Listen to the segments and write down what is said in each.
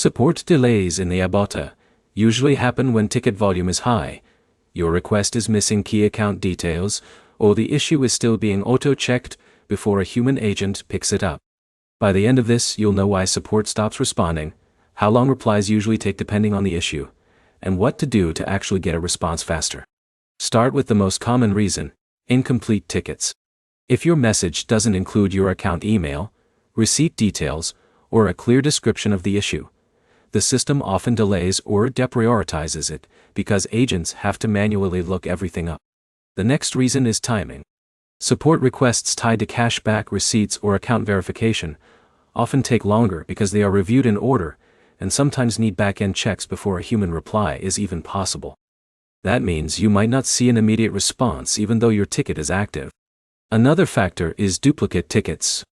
Support delays in the Ibotta usually happen when ticket volume is high, your request is missing key account details, or the issue is still being auto-checked before a human agent picks it up. By the end of this, you'll know why support stops responding, how long replies usually take depending on the issue, and what to do to actually get a response faster. Start with the most common reason: incomplete tickets. If your message doesn't include your account email, receipt details, or a clear description of the issue, the system often delays or deprioritizes it because agents have to manually look everything up. The next reason is timing. Support requests tied to cashback receipts or account verification often take longer because they are reviewed in order and sometimes need back-end checks before a human reply is even possible. That means you might not see an immediate response even though your ticket is active. Another factor is duplicate tickets.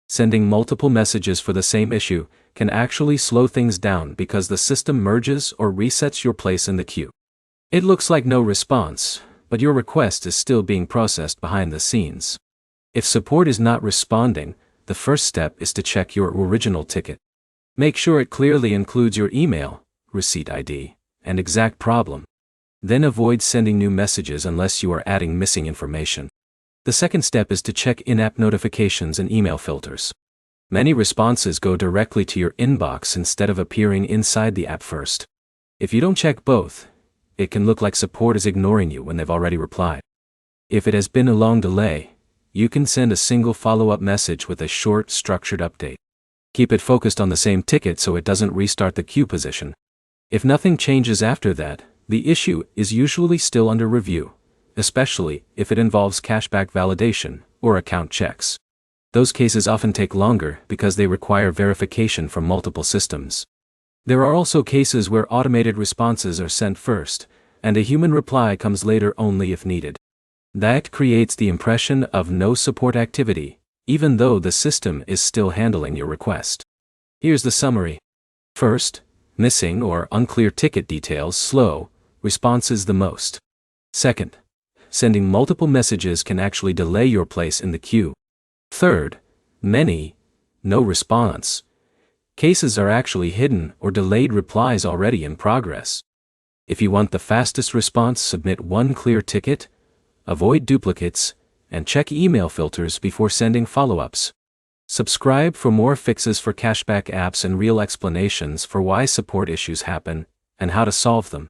Sending multiple messages for the same issue can actually slow things down because the system merges or resets your place in the queue. It looks like no response, but your request is still being processed behind the scenes. If support is not responding, the first step is to check your original ticket. Make sure it clearly includes your email, receipt ID, and exact problem. Then avoid sending new messages unless you are adding missing information. The second step is to check in-app notifications and email filters. Many responses go directly to your inbox instead of appearing inside the app first. If you don't check both, it can look like support is ignoring you when they've already replied. If it has been a long delay, you can send a single follow-up message with a short, structured update. Keep it focused on the same ticket so it doesn't restart the queue position. If nothing changes after that, the issue is usually still under review, especially if it involves cashback validation or account checks. Those cases often take longer because they require verification from multiple systems. There are also cases where automated responses are sent first, and a human reply comes later only if needed. That creates the impression of no support activity, even though the system is still handling your request. Here's the summary. First, missing or unclear ticket details slow responses the most. Second, sending multiple messages can actually delay your place in the queue. Third, no response cases are actually hidden or delayed replies already in progress. If you want the fastest response, submit one clear ticket, avoid duplicates, and check email filters before sending follow-ups. Subscribe for more fixes for cashback apps and real explanations for why support issues happen and how to solve them.